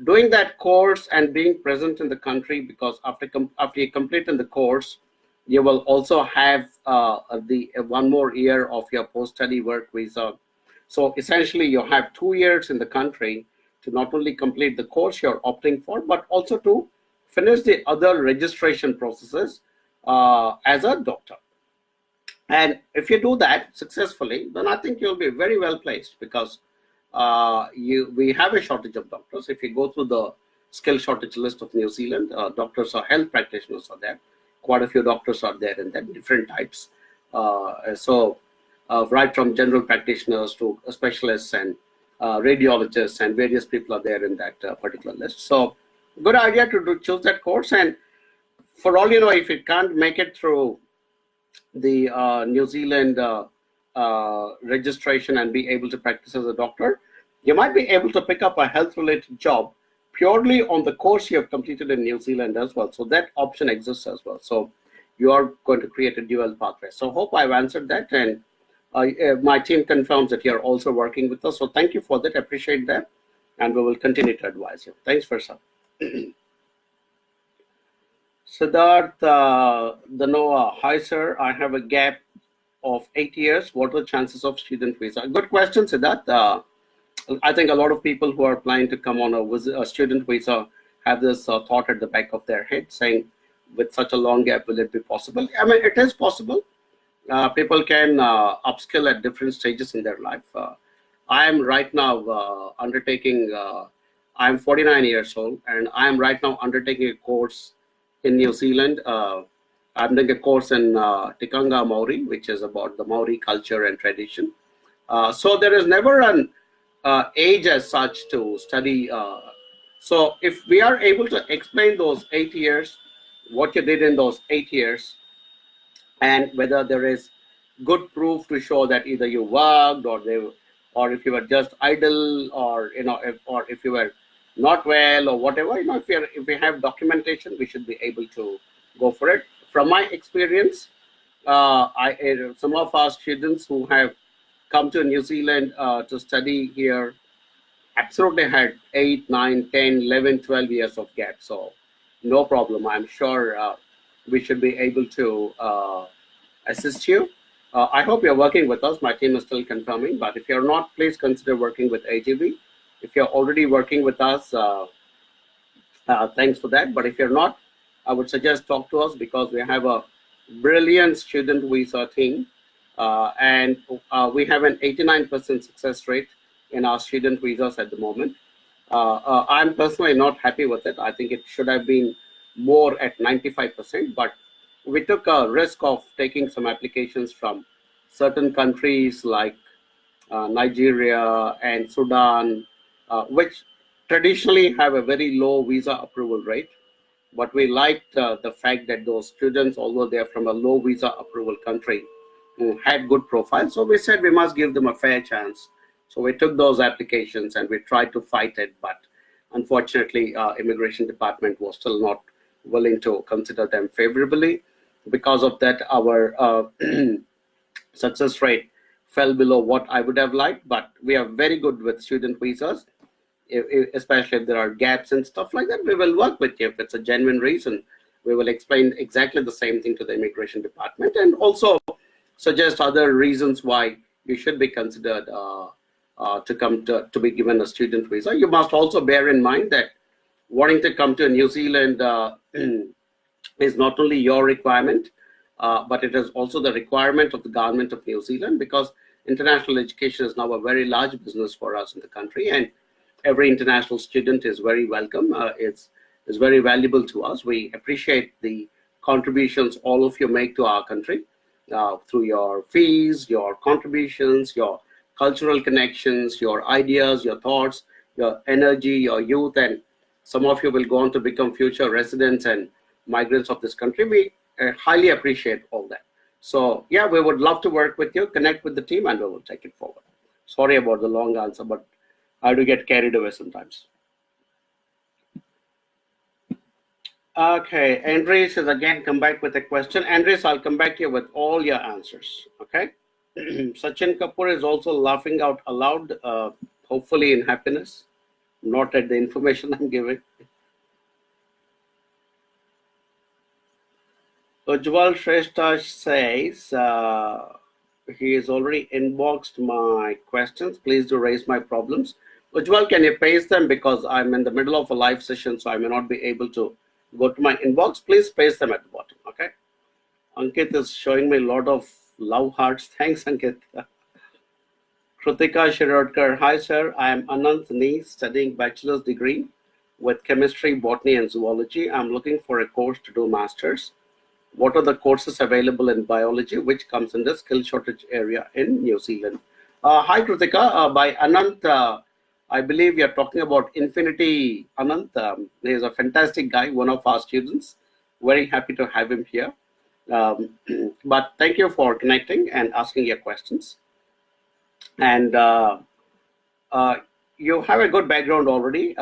doing that course and being present in the country, because after you complete in the course, you will also have the 1 more year of your post-study work visa. So essentially you have 2 years in the country to not only complete the course you're opting for, but also to finish the other registration processes as a doctor. And if you do that successfully, then I think you'll be very well placed, because we have a shortage of doctors. If you go through the skill shortage list of New Zealand, doctors or health practitioners are there. Quite a few doctors are there in that, different types. Right from general practitioners to specialists and radiologists, and various people are there in that particular list. So good idea to choose that course. And for all you know, if you can't make it through the New Zealand registration and be able to practice as a doctor, you might be able to pick up a health related job purely on the course you have completed in New Zealand as well. So that option exists as well. So you are going to create a dual pathway. So hope I've answered that, and my team confirms that you're also working with us. So thank you for that. I appreciate that, and we will continue to advise you. Thanks for some. Siddharth Danoa, hi sir, I have a gap of 8 years. What are the chances of student visa? Good question, Siddharth. I think a lot of people who are planning to come on a student visa have this thought at the back of their head, saying, with such a long gap, will it be possible? I mean, it is possible. People can upskill at different stages in their life. I am right now undertaking, I'm 49 years old, and I am right now undertaking a course in New Zealand. I'm doing a course in Tikanga Maori, which is about the Maori culture and tradition. So there is never an age as such to study. So if we are able to explain those 8 years, what you did in those 8 years, and whether there is good proof to show that either you worked or if you were just idle, or if you were not well or whatever, if we have documentation, we should be able to go for it. From my experience, some of our students who have come to New Zealand to study here absolutely had 8, 9, 10, 11, 12 years of gap. So no problem. I'm sure we should be able to assist you. I hope you're working with us. My team is still confirming, but if you're not, please consider working with AGV. If you're already working with us, thanks for that. But if you're not, I would suggest talk to us, because we have a brilliant student visa team, and we have an 89% success rate in our student visas at the moment. I'm personally not happy with it. I think it should have been more at 95%, but we took a risk of taking some applications from certain countries like Nigeria and Sudan, which traditionally have a very low visa approval rate. But we liked the fact that those students, although they're from a low visa approval country, had good profiles. So we said we must give them a fair chance. So we took those applications and we tried to fight it, but unfortunately, immigration department was still not willing to consider them favorably. Because of that, our success rate fell below what I would have liked, but we are very good with student visas. Especially if there are gaps and stuff like that, we will work with you. If it's a genuine reason, we will explain exactly the same thing to the immigration department, and also suggest other reasons why you should be considered to come to be given a student visa. You must also bear in mind that wanting to come to New Zealand is not only your requirement, but it is also the requirement of the government of New Zealand, because international education is now a very large business for us in the country, and every international student is very welcome. It's very valuable to us. We appreciate the contributions all of you make to our country through your fees, your contributions, your cultural connections, your ideas, your thoughts, your energy, your youth, and some of you will go on to become future residents and migrants of this country. We highly appreciate all that. So yeah, we would love to work with you, connect with the team, and we will take it forward. Sorry about the long answer, but I do get carried away sometimes. Okay, Andres has again come back with a question. Andres, I'll come back to you with all your answers. Okay. Sachin Kapoor is also laughing out aloud, hopefully in happiness, not at the information I'm giving. Ujjwal Shrestha says he has already inboxed my questions. Please do raise my problems. Ujjwal, can you paste them, because I'm in the middle of a live session, so I may not be able to go to my inbox. Please paste them at the bottom. Okay. Ankit is showing me a lot of love hearts. Thanks, Ankit. Krutika Shirodkar. Hi, sir. I am Anant Nee, studying bachelor's degree with chemistry, botany, and zoology. I'm looking for a course to do master's. What are the courses available in biology, which comes in the skill shortage area in New Zealand? Hi, Krutika. By Anant, I believe you're talking about Infinity Anant. He's a fantastic guy, one of our students. Very happy to have him here. But thank you for connecting and asking your questions. And you have a good background already.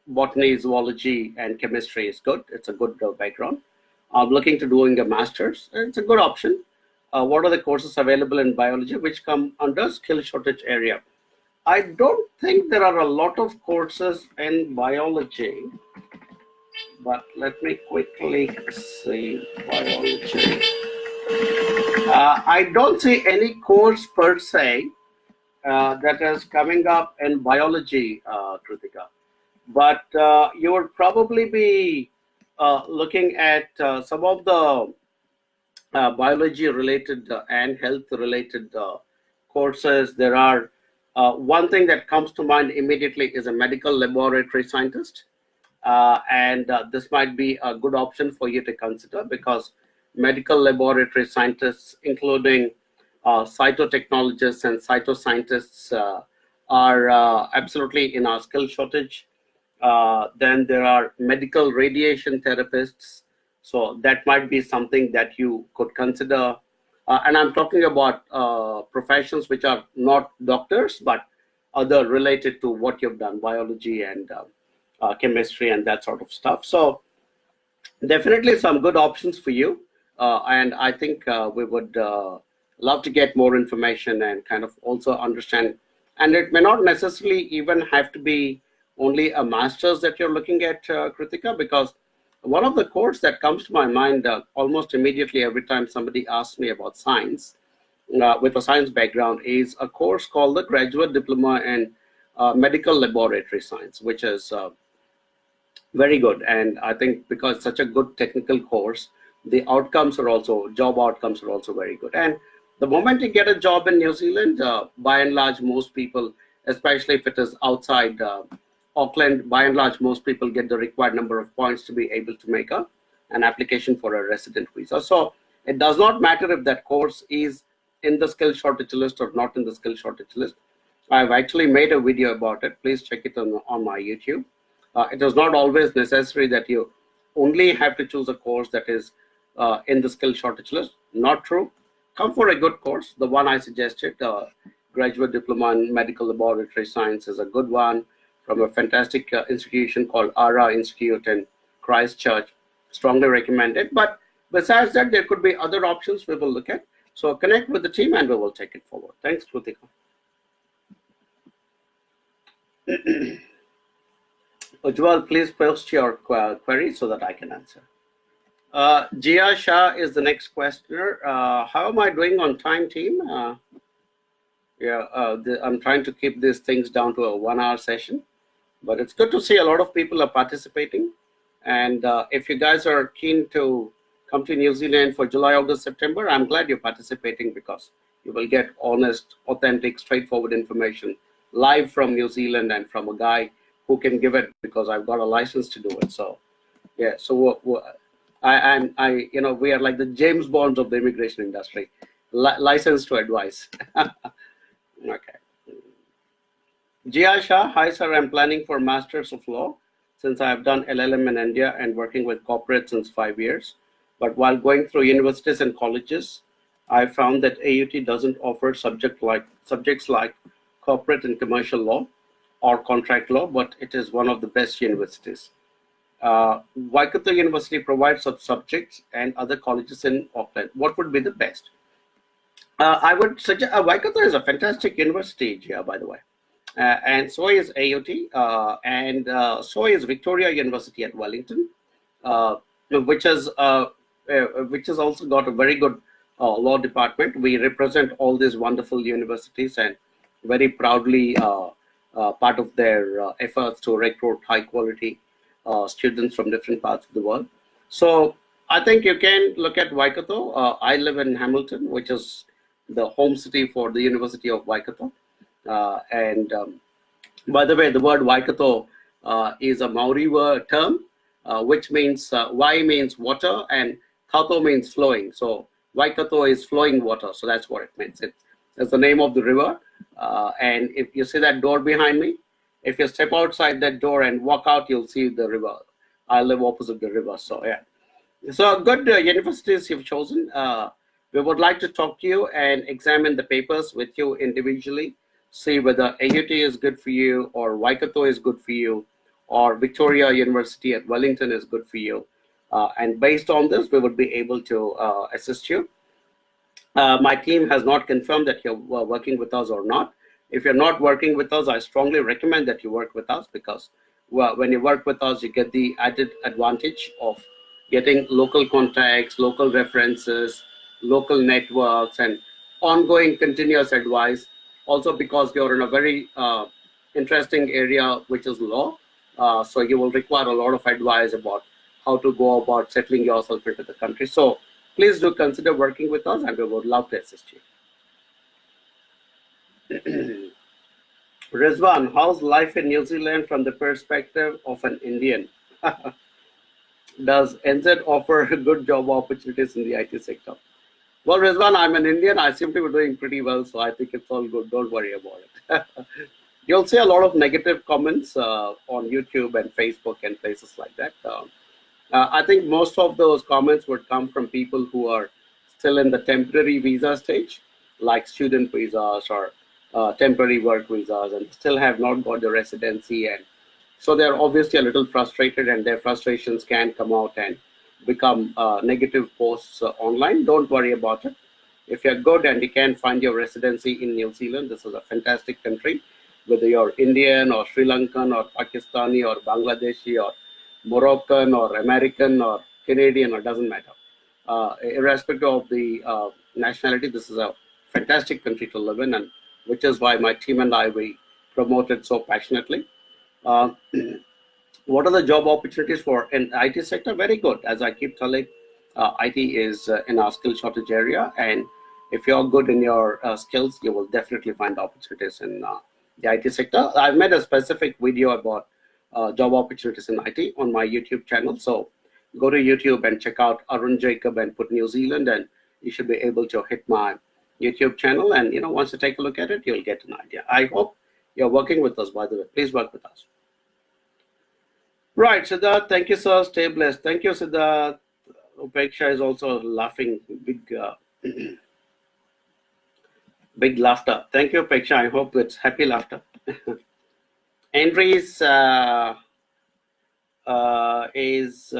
Botany, zoology, and chemistry is good. It's a good background. I'm looking to doing a master's. It's a good option. What are the courses available in biology which come under skill shortage area? I don't think there are a lot of courses in biology, but let me quickly see biology. I don't see any course per se that is coming up in biology, Kritika. But you would probably be looking at some of the biology related and health related courses. There are one thing that comes to mind immediately is a medical laboratory scientist. And this might be a good option for you to consider, because medical laboratory scientists, including cytotechnologists and cytoscientists, are absolutely in our skill shortage. Then there are medical radiation therapists. So that might be something that you could consider. And I'm talking about professions which are not doctors, but other related to what you've done, biology and chemistry and that sort of stuff. So definitely some good options for you. And I think we would love to get more information and kind of also understand. And it may not necessarily even have to be only a master's that you're looking at, Kritika, because one of the courses that comes to my mind almost immediately every time somebody asks me about science with a science background is a course called the Graduate Diploma in Medical Laboratory Science, which is very good. And I think because it's such a good technical course, the outcomes are also, job outcomes are also very good. And the moment you get a job in New Zealand, by and large, most people, especially if it is outside Auckland, by and large, most people get the required number of points to be able to make an application for a resident visa. So it does not matter if that course is in the skill shortage list or not in the skill shortage list. I've actually made a video about it. Please check it on my YouTube. It is not always necessary that you only have to choose a course that is in the skill shortage list. Not true. Come for a good course. The one I suggested, Graduate Diploma in Medical Laboratory Science, is a good one from a fantastic institution called ARA Institute in Christchurch. Strongly recommended. But Besides that, there could be other options we will look at. So connect with the team and we will take it forward. Thanks, Krutika. Ujwal, please post your query so that I can answer. Jia Shah is the next questioner. How am I doing on time, team? I'm trying to keep these things down to a 1 hour session, but it's good to see a lot of people are participating. And if you guys are keen to come to New Zealand for July, August, September, I'm glad you're participating because you will get honest, authentic, straightforward information live from New Zealand and from a guy who can give it because I've got a license to do it. So, yeah, so we are like the James Bonds of the immigration industry, license to advise. Okay. Jia Shah, hi sir, I'm planning for Masters of Law since I have done LLM in India and working with corporates since 5 years. But while going through universities and colleges, I found that AUT doesn't offer subjects like corporate and commercial law or contract law, but it is one of the best universities. Waikato University provides such subjects and other colleges in Auckland. What would be the best? I would suggest Waikato is a fantastic university, Jia, by the way. And so is AUT, and so is Victoria University at Wellington, which has also got a very good law department. We represent all these wonderful universities and very proudly part of their efforts to recruit high quality students from different parts of the world. So I think you can look at Waikato. I live in Hamilton, which is the home city for the University of Waikato. By the way, the word Waikato is a Maori word term, which means Wai means water and Kato means flowing. So Waikato is flowing water. So that's what it means. It's the name of the river. And if you see that door behind me, if you step outside that door and walk out, you'll see the river. I live opposite the river. So yeah. So good universities you've chosen. We would like to talk to you and examine the papers with you individually, see whether AUT is good for you or Waikato is good for you or Victoria University at Wellington is good for you. And based on this, we would be able to assist you. My team has not confirmed that you're working with us or not. If you're not working with us, I strongly recommend that you work with us because when you work with us, you get the added advantage of getting local contacts, local references, local networks, and ongoing continuous advice. Also because you're in a very interesting area, which is law. So you will require a lot of advice about how to go about settling yourself into the country. So please do consider working with us and we would love to assist you. Rizwan, how's life in New Zealand from the perspective of an Indian? Does NZ offer good job opportunities in the IT sector? Well, Rizwan, I'm an Indian. I seem to be doing pretty well, so I think it's all good. Don't worry about it. You'll see a lot of negative comments on YouTube and Facebook and places like that. I think most of those comments would come from people who are still in the temporary visa stage, like student visas or temporary work visas, and still have not got the residency. And so they're obviously a little frustrated, and their frustrations can come out and become negative posts online. Don't worry about it. If you're good and you can find your residency in New Zealand, this is a fantastic country. Whether you're Indian or Sri Lankan or Pakistani or Bangladeshi or Moroccan or American or Canadian, or doesn't matter. Irrespective of the nationality, this is a fantastic country to live in, and which is why my team and I, we promote it so passionately. What are the job opportunities for an IT sector? Very good. As I keep telling, IT is in our skill shortage area, and if you're good in your skills, you will definitely find opportunities in the IT sector. I've made a specific video about job opportunities in IT on my YouTube channel. So go to YouTube and check out Arun Jacob and put New Zealand, and you should be able to hit my YouTube channel. And once you take a look at it, you'll get an idea. I hope you're working with us, by the way. Please work with us. Right, Siddharth, thank you, sir. Stay blessed. Thank you, Siddharth. Upeksha is also laughing, big laughter. Thank you, Upeksha. I hope it's happy laughter. Andres is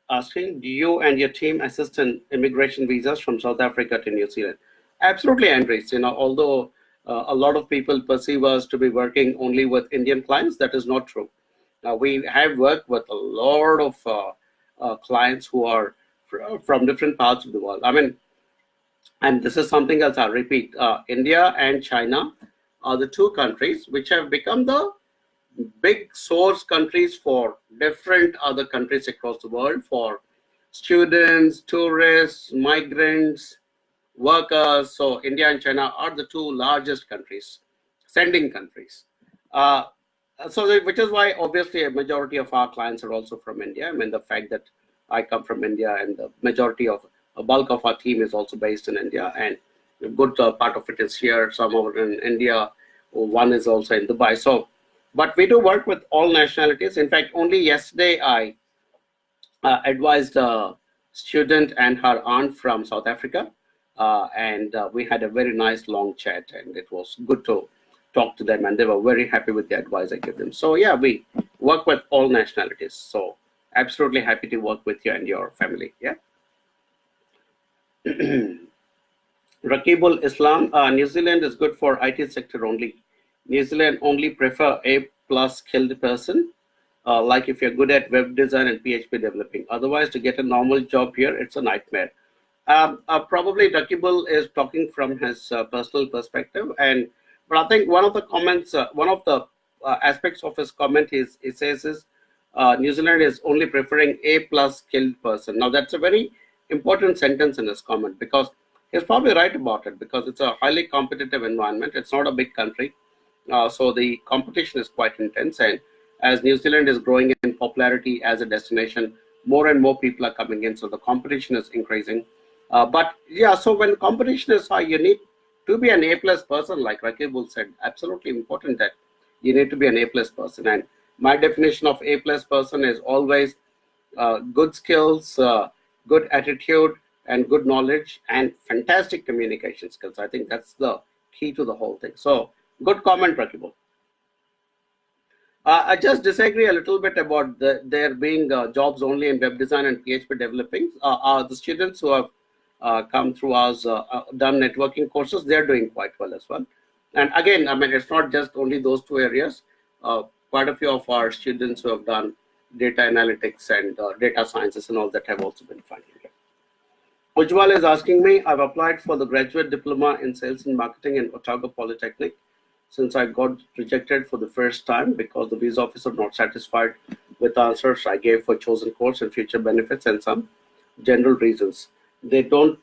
asking, do you and your team assist in immigration visas from South Africa to New Zealand? Absolutely, Andres. Although a lot of people perceive us to be working only with Indian clients, that is not true. We have worked with a lot of clients who are from different parts of the world. I mean, and this is something else I'll repeat. India and China are the two countries which have become the big source countries for different other countries across the world for students, tourists, migrants, workers. So India and China are the two largest countries, sending countries. Uh, which is why obviously a majority of our clients are also from India. I mean, the fact that I come from India and the majority of a bulk of our team is also based in India, and a good part of it is here, some of it in India, one is also in Dubai. So, but we do work with all nationalities. In fact, only yesterday I advised a student and her aunt from South Africa, and we had a very nice long chat, and it was good to talk to them, and they were very happy with the advice I gave them. So yeah, we work with all nationalities. So absolutely happy to work with you and your family. Yeah. Rakibul Islam, New Zealand is good for IT sector only. New Zealand only prefer A plus skilled person. Like if you're good at web design and PHP developing. Otherwise, to get a normal job here, it's a nightmare. Probably Rakibul is talking from his personal perspective, but I think one of the comments, one of the aspects of his comment is he says is New Zealand is only preferring A plus skilled person. Now that's a very important sentence in his comment, because he's probably right about it, because it's a highly competitive environment. It's not a big country, so the competition is quite intense, and as New Zealand is growing in popularity as a destination, more and more people are coming in, so the competition is increasing. But yeah, so when competition is high, you need to be an A plus person, like Rakibul said. Absolutely important that you need to be an A plus person. And my definition of A plus person is always good skills, good attitude, and good knowledge, and fantastic communication skills. I think that's the key to the whole thing. So good comment, Rakibul. I just disagree a little bit about there being jobs only in web design and PHP developing. The students who have come through us, done networking courses, they're doing quite well as well. And again, I mean, it's not just only those two areas. Quite a few of our students who have done data analytics and data sciences and all that have also been finding it. Ujwal is asking me, I've applied for the graduate diploma in sales and marketing in Otago Polytechnic. Since I got rejected for the first time because the visa officer not satisfied with answers I gave for chosen course and future benefits and some general reasons. They don't